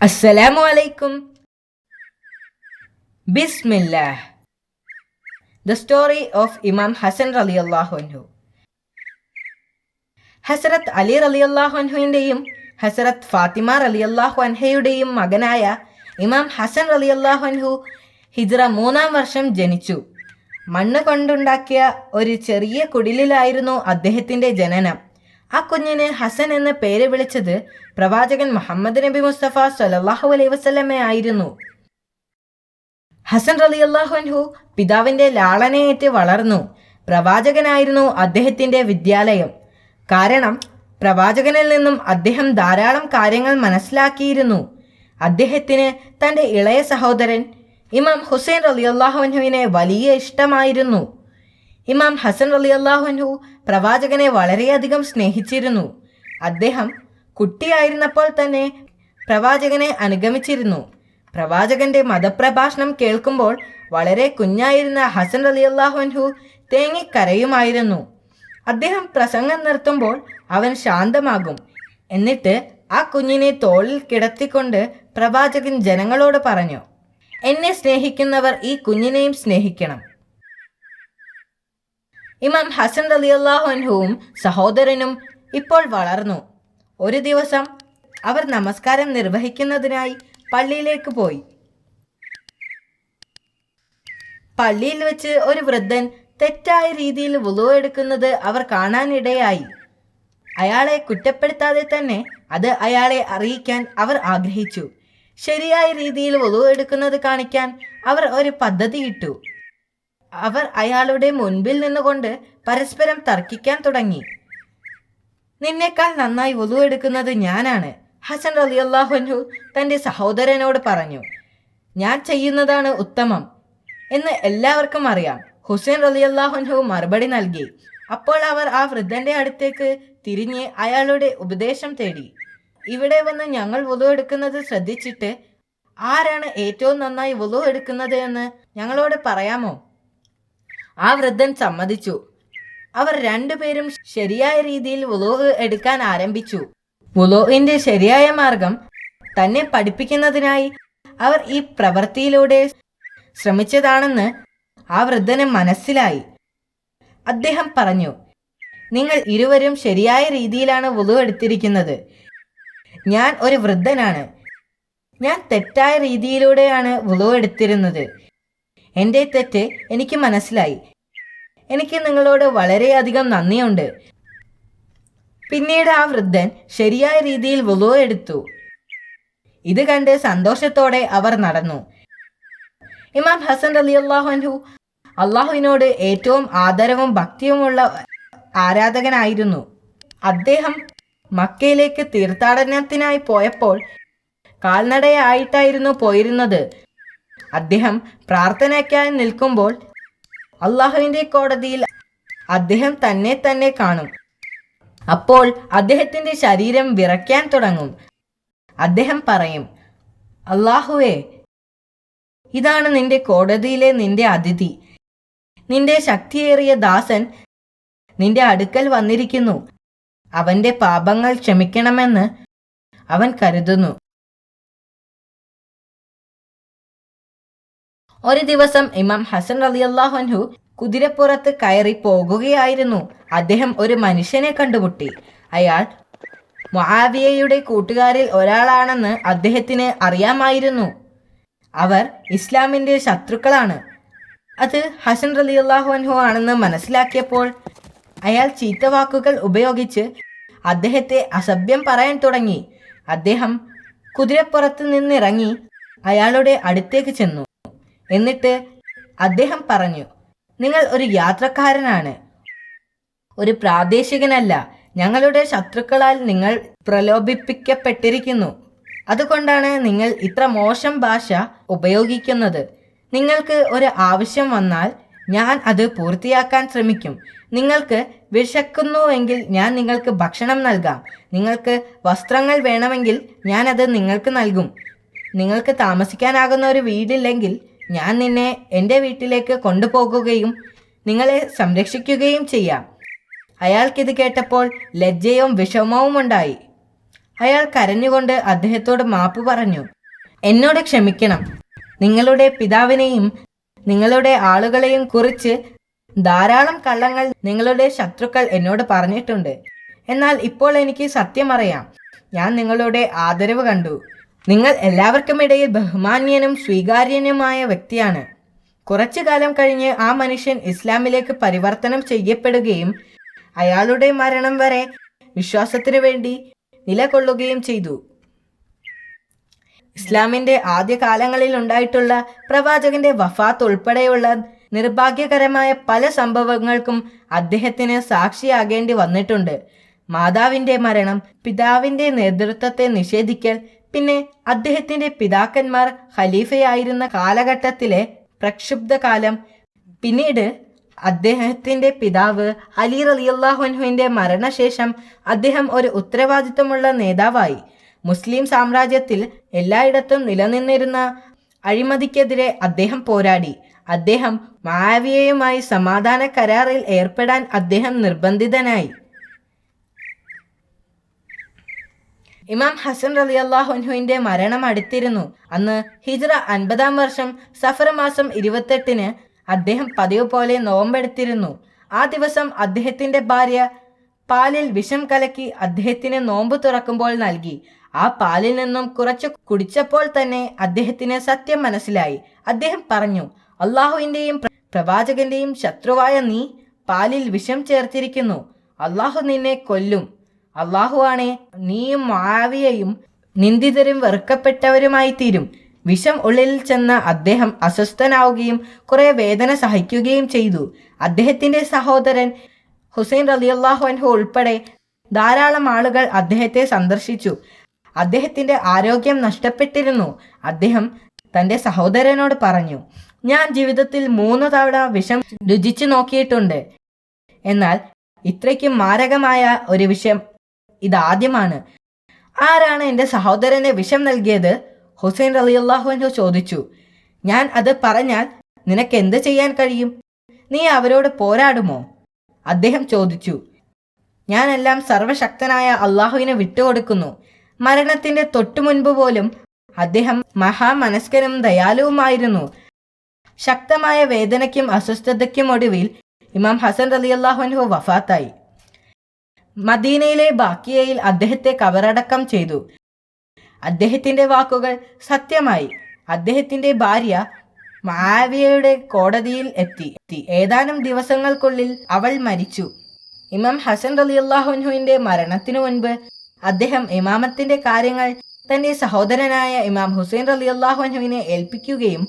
Assalamu alaikum. Bismillah. The story of Imam Hassan raliallahu anhu. ഹസ്രത്ത് അലി റളിയല്ലാഹു അൻഹുവിൻ്റെയും ഹസ്രത്ത് ഫാത്തിമ റളിയല്ലാഹു അൻഹയുടെയും മകനായ ഇമാം ഹസൻ റളിയല്ലാഹു അൻഹു ഹിജ്റ 3-ാം വർഷം ജനിച്ചു. മണ്ണ് കൊണ്ടുണ്ടാക്കിയ ഒരു ചെറിയ കുടിലിലായിരുന്നു അദ്ദേഹത്തിൻ്റെ ജനനം. ആ കുഞ്ഞിന് ഹസൻ എന്ന പേര് വിളിച്ചത് പ്രവാചകൻ മുഹമ്മദ് നബി മുസ്തഫ സ്വല്ലല്ലാഹു അലൈഹി വസല്ലമയെ ആയിരുന്നു. ഹസൻ റളിയല്ലാഹു അൻഹു പിതാവിൻ്റെ ലാളനയേറ്റ് വളർന്നു. പ്രവാചകനായിരുന്നു അദ്ദേഹത്തിൻ്റെ വിദ്യാലയം. കാരണം പ്രവാചകനിൽ നിന്നും അദ്ദേഹം ധാരാളം കാര്യങ്ങൾ മനസ്സിലാക്കിയിരുന്നു. അദ്ദേഹത്തിന് തൻ്റെ ഇളയ സഹോദരൻ ഇമാം ഹുസൈൻ റളിയല്ലാഹു അൻഹുവിനെ വലിയ ഇഷ്ടമായിരുന്നു. ഇമാം ഹസൻ റളിയല്ലാഹു അൻഹു പ്രവാചകനെ വളരെയധികം സ്നേഹിച്ചിരുന്നു. അദ്ദേഹം കുട്ടിയായിരുന്നപ്പോൾ തന്നെ പ്രവാചകനെ അനുഗമിച്ചിരുന്നു. പ്രവാചകന്റെ മതപ്രഭാഷണം കേൾക്കുമ്പോൾ വളരെ കുഞ്ഞായിരുന്ന ഹസൻ റളിയല്ലാഹു അൻഹു തേങ്ങിക്കരയുമായിരുന്നു. അദ്ദേഹം പ്രസംഗം നിർത്തുമ്പോൾ അവൻ ശാന്തമാകും. എന്നിട്ട് ആ കുഞ്ഞിനെ തോളിൽ കിടത്തിക്കൊണ്ട് പ്രവാചകൻ ജനങ്ങളോട് പറഞ്ഞു, എന്നെ സ്നേഹിക്കുന്നവർ ഈ കുഞ്ഞിനെയും സ്നേഹിക്കണം. ഇമാം ഹസൻ റളിയല്ലാഹു അൻഹുവും സഹോദരനും ഇപ്പോൾ വളർന്നു. ഒരു ദിവസം അവർ നമസ്കാരം നിർവഹിക്കുന്നതിനായി പള്ളിയിലേക്ക് പോയി. പള്ളിയിൽ വെച്ച് ഒരു വൃദ്ധൻ തെറ്റായ രീതിയിൽ വുളു എടുക്കുന്നത് അവർ കാണാനിടയായി. അയാളെ കുറ്റപ്പെടുത്താതെ തന്നെ അത് അയാളെ അറിയിക്കാൻ അവർ ആഗ്രഹിച്ചു. ശരിയായ രീതിയിൽ വുളു എടുക്കുന്നത് കാണിക്കാൻ അവർ ഒരു പദ്ധതി ഇട്ടു. അവർ അയാളുടെ മുൻപിൽ നിന്നുകൊണ്ട് പരസ്പരം തർക്കിക്കാൻ തുടങ്ങി. നിന്നേക്കാൾ നന്നായി വുളു എടുക്കുന്നത് ഞാനാണ്, ഹസൻ റളിയല്ലാഹു അൻഹു തൻ്റെ സഹോദരനോട് പറഞ്ഞു. ഞാൻ ചെയ്യുന്നതാണ് ഉത്തമം എന്ന് എല്ലാവർക്കും അറിയാം. ഹുസൈൻ റളിയല്ലാഹു അൻഹു മറുപടി നൽകി. അപ്പോൾ അവർ ആ വൃദ്ധന്റെ അടുത്തേക്ക് തിരിഞ്ഞ് അയാളുടെ ഉപദേശം തേടി. ഇവിടെ വന്ന് ഞങ്ങൾ വുളു എടുക്കുന്നത് ശ്രദ്ധിച്ചിട്ട് ആരാണ് ഏറ്റവും നന്നായി വുളു എടുക്കുന്നത് എന്ന് ഞങ്ങളോട് പറയാമോ? ആ വൃദ്ധൻ സമ്മതിച്ചു. അവർ രണ്ടുപേരും ശരിയായ രീതിയിൽ വുളു എടുക്കാൻ ആരംഭിച്ചു. വുളുവിന്റെ ശരിയായ മാർഗം തന്നെ പഠിപ്പിക്കുന്നതിനായി അവർ ഈ പ്രവൃത്തിയിലൂടെ ശ്രമിച്ചതാണെന്ന് ആ വൃദ്ധന് മനസ്സിലായി. അദ്ദേഹം പറഞ്ഞു, നിങ്ങൾ ഇരുവരും ശരിയായ രീതിയിലാണ് വുളു എടുത്തിരിക്കുന്നത്. ഞാൻ ഒരു വൃദ്ധനാണ്. ഞാൻ തെറ്റായ രീതിയിലൂടെയാണ് വുളു എടുത്തിരുന്നത്. എൻ്റെ തെറ്റ് എനിക്ക് മനസ്സിലായി. എനിക്ക് നിങ്ങളോട് വളരെയധികം നന്ദിയുണ്ട്. പിന്നീട് ആ വൃദ്ധൻ ശരിയായ രീതിയിൽ വുളു എടുത്തു. ഇത് കണ്ട് സന്തോഷത്തോടെ അവർ നടന്നു. ഇമാം ഹസൻ റളിയല്ലാഹു അൻഹു അള്ളാഹുവിനോട് ഏറ്റവും ആദരവും ഭക്തിയുമുള്ള ആരാധകനായിരുന്നു. അദ്ദേഹം മക്കയിലേക്ക് തീർത്ഥാടനത്തിനായി പോയപ്പോൾ കാൽനടയായിട്ടായിരുന്നു പോയിരുന്നത്. അദ്ദേഹം പ്രാർത്ഥനയ്ക്കായി നിൽക്കുമ്പോൾ അള്ളാഹുവിൻ്റെ കോടതിയിൽ അദ്ദേഹം തന്നെ കാണും. അപ്പോൾ അദ്ദേഹത്തിൻ്റെ ശരീരം വിറയ്ക്കാൻ തുടങ്ങും. അദ്ദേഹം പറയും, അള്ളാഹുവേ, ഇതാണ് നിന്റെ കോടതിയിലെ നിന്റെ അതിഥി. നിന്റെ ശക്തിയേറിയ ദാസൻ നിന്റെ അടുക്കൽ വന്നിരിക്കുന്നു. അവന്റെ പാപങ്ങൾ ക്ഷമിക്കണമെന്ന് അവൻ കരുതുന്നു. ഒരു ദിവസം ഇമാം ഹസൻ റളിയല്ലാഹു അൻഹു കുതിരപ്പുറത്ത് കയറി പോകുകയായിരുന്നു. അദ്ദേഹം ഒരു മനുഷ്യനെ കണ്ടുമുട്ടി. അയാൾ മുആവിയയുടെ കൂട്ടുകാരിൽ ഒരാളാണെന്ന് അദ്ദേഹത്തിന് അറിയാമായിരുന്നു. അവർ ഇസ്ലാമിൻ്റെ ശത്രുക്കളാണ്. അത് ഹസൻ റളിയല്ലാഹു അൻഹു ആണെന്ന് മനസ്സിലാക്കിയപ്പോൾ അയാൾ ചീത്തവാക്കുകൾ ഉപയോഗിച്ച് അദ്ദേഹത്തെ അസഭ്യം പറയാൻ തുടങ്ങി. അദ്ദേഹം കുതിരപ്പുറത്ത് നിന്നിറങ്ങി അയാളുടെ അടുത്തേക്ക് ചെന്നു. എന്നിട്ട് അദ്ദേഹം പറഞ്ഞു, നിങ്ങൾ ഒരു യാത്രക്കാരനാണ്, ഒരു പ്രാദേശികനല്ല. ഞങ്ങളുടെ ശത്രുക്കളാൽ നിങ്ങൾ പ്രലോഭിപ്പിക്കപ്പെട്ടിരിക്കുന്നു. അതുകൊണ്ടാണ് നിങ്ങൾ ഇത്ര മോശം ഭാഷ ഉപയോഗിക്കുന്നത്. നിങ്ങൾക്ക് ഒരു ആവശ്യം വന്നാൽ ഞാൻ അത് പൂർത്തിയാക്കാൻ ശ്രമിക്കും. നിങ്ങൾക്ക് വിശക്കുന്നുവെങ്കിൽ ഞാൻ നിങ്ങൾക്ക് ഭക്ഷണം നൽകാം. നിങ്ങൾക്ക് വസ്ത്രങ്ങൾ വേണമെങ്കിൽ ഞാൻ അത് നിങ്ങൾക്ക് നൽകും. നിങ്ങൾക്ക് താമസിക്കാനാകുന്ന ഒരു വീടില്ലെങ്കിൽ ഞാൻ നിന്നെ എൻ്റെ വീട്ടിലേക്ക് കൊണ്ടുപോകുകയും നിങ്ങളെ സംരക്ഷിക്കുകയും ചെയ്യാം. അയാൾക്കിത് കേട്ടപ്പോൾ ലജ്ജയും വിഷമവും ഉണ്ടായി. അയാൾ കരഞ്ഞുകൊണ്ട് അദ്ദേഹത്തോട് മാപ്പ് പറഞ്ഞു. എന്നോട് ക്ഷമിക്കണം, നിങ്ങളുടെ പിതാവിനെയും നിങ്ങളുടെ ആളുകളെയും കുറിച്ച് ധാരാളം കള്ളങ്ങൾ നിങ്ങളുടെ ശത്രുക്കൾ എന്നോട് പറഞ്ഞിട്ടുണ്ട്. എന്നാൽ ഇപ്പോൾ എനിക്ക് സത്യമറിയാം. ഞാൻ നിങ്ങളുടെ ആദരവ് കണ്ടു. നിങ്ങൾ എല്ലാവർക്കുമിടയിൽ ബഹുമാന്യനും സ്വീകാര്യനുമായ വ്യക്തിയാണ്. കുറച്ചു കാലം കഴിഞ്ഞ് ആ മനുഷ്യൻ ഇസ്ലാമിലേക്ക് പരിവർത്തനം ചെയ്യപ്പെടുകയും അയാളുടെ മരണം വരെ വിശ്വാസത്തിനു വേണ്ടി നിലകൊള്ളുകയും ചെയ്തു. ഇസ്ലാമിന്റെ ആദ്യകാലങ്ങളിൽ ഉണ്ടായിട്ടുള്ള പ്രവാചകന്റെ വഫാത്ത് ഉൾപ്പെടെയുള്ള നിർഭാഗ്യകരമായ പല സംഭവങ്ങൾക്കും അദ്ദേഹത്തിന് സാക്ഷിയാകേണ്ടി വന്നിട്ടുണ്ട്. മാതാവിന്റെ മരണം, പിതാവിന്റെ നേതൃത്വത്തെ നിഷേധിക്കൽ, പിന്നെ അദ്ദേഹത്തിന്റെ പിതാക്കന്മാർ ഖലീഫയായിരുന്ന കാലഘട്ടത്തിലെ പ്രക്ഷുബ്ധകാലം, പിന്നീട് അദ്ദേഹത്തിന്റെ പിതാവ് അലി റളിയല്ലാഹു അൻഹുവിന്റെ മരണശേഷം അദ്ദേഹം ഒരു ഉത്തരവാദിത്തമുള്ള നേതാവായി. മുസ്ലിം സാമ്രാജ്യത്തിൽ എല്ലായിടത്തും നിലനിന്നിരുന്ന അഴിമതിക്കെതിരെ അദ്ദേഹം പോരാടി. അദ്ദേഹം മുആവിയയുമായി സമാധാന കരാറിൽ ഏർപ്പെടാൻ അദ്ദേഹം നിർബന്ധിതനായി. ഇമാം ഹസൻ റളിയല്ലാഹു അൻഹുവിന്റെ മരണം അടുത്തിരുന്നു. അന്ന് ഹിജ്റ 50-ാം വർഷം സഫർ മാസം 28-ന് അദ്ദേഹം പതിവ് പോലെ നോമ്പെടുത്തിരുന്നു. ആ ദിവസം അദ്ദേഹത്തിന്റെ ഭാര്യ പാലിൽ വിഷം കലക്കി അദ്ദേഹത്തിന് നോമ്പ് തുറക്കുമ്പോൾ നൽകി. ആ പാലിൽ നിന്നും കുറച്ച് കുടിച്ചപ്പോൾ തന്നെ അദ്ദേഹത്തിന് സത്യം മനസ്സിലായി. അദ്ദേഹം പറഞ്ഞു, അള്ളാഹുവിന്റെയും പ്രവാചകന്റെയും ശത്രുവായ നീ പാലിൽ വിഷം ചേർത്തിരിക്കുന്നു. അള്ളാഹു നിന്നെ കൊല്ലും. അള്ളാഹുവാണേ, നീയും മുആവിയയും നിന്ദിതരും വെറുക്കപ്പെട്ടവരുമായി തീരും. വിഷം ഉള്ളിൽ ചെന്ന അദ്ദേഹം അസ്വസ്ഥനാവുകയും കുറെ വേദന സഹിക്കുകയും ചെയ്തു. അദ്ദേഹത്തിന്റെ സഹോദരൻ ഹുസൈൻ റളിയല്ലാഹു അൻഹു ഉൾപ്പെടെ ധാരാളം ആളുകൾ അദ്ദേഹത്തെ സന്ദർശിച്ചു. അദ്ദേഹത്തിന്റെ ആരോഗ്യം നഷ്ടപ്പെട്ടിരുന്നു. അദ്ദേഹം തന്റെ സഹോദരനോട് പറഞ്ഞു, ഞാൻ ജീവിതത്തിൽ 3 തവണ വിഷം രുചിച്ചു നോക്കിയിട്ടുണ്ട്. എന്നാൽ ഇത്രയ്ക്കും മാരകമായ ഒരു വിഷം ഇതാദ്യമാണ്. ആരാണ് എൻ്റെ സഹോദരന് വിഷം നൽകിയത്? ഹുസൈൻ റളിയല്ലാഹു അൻഹു ചോദിച്ചു. ഞാൻ അത് പറഞ്ഞാൽ നിനക്ക് എന്ത് ചെയ്യാൻ കഴിയും? നീ അവരോട് പോരാടുമോ? അദ്ദേഹം ചോദിച്ചു. ഞാനെല്ലാം സർവശക്തനായ അള്ളാഹുവിനെ വിട്ടുകൊടുക്കുന്നു. മരണത്തിന്റെ തൊട്ടു മുൻപ് പോലും അദ്ദേഹം മഹാമനസ്കനും ദയാലുവുമായിരുന്നു. ശക്തമായ വേദനയ്ക്കും അസ്വസ്ഥതയ്ക്കും ഒടുവിൽ ഇമാം ഹസൻ റളിയല്ലാഹു അൻഹു വഫാത്തായി. മദീനയിലെ ബാക്കിയയിൽ അദ്ദേഹത്തെ കബറടക്കം ചെയ്തു. അദ്ദേഹത്തിന്റെ വാക്കുകൾ സത്യമായി. അദ്ദേഹത്തിന്റെ ഭാര്യ മുആവിയയുടെ കോടതിയിൽ എത്തി. ഏതാനും ദിവസങ്ങൾക്കുള്ളിൽ അവൾ മരിച്ചു. ഇമാം ഹസൻ റളിയല്ലാഹു അൻഹുവിന്റെ മരണത്തിനു മുൻപ് അദ്ദേഹം ഇമാമത്തിന്റെ കാര്യങ്ങൾ തന്റെ സഹോദരനായ ഇമാം ഹുസൈൻ റളിയല്ലാഹു അൻഹുവിനെ ഏൽപ്പിക്കുകയും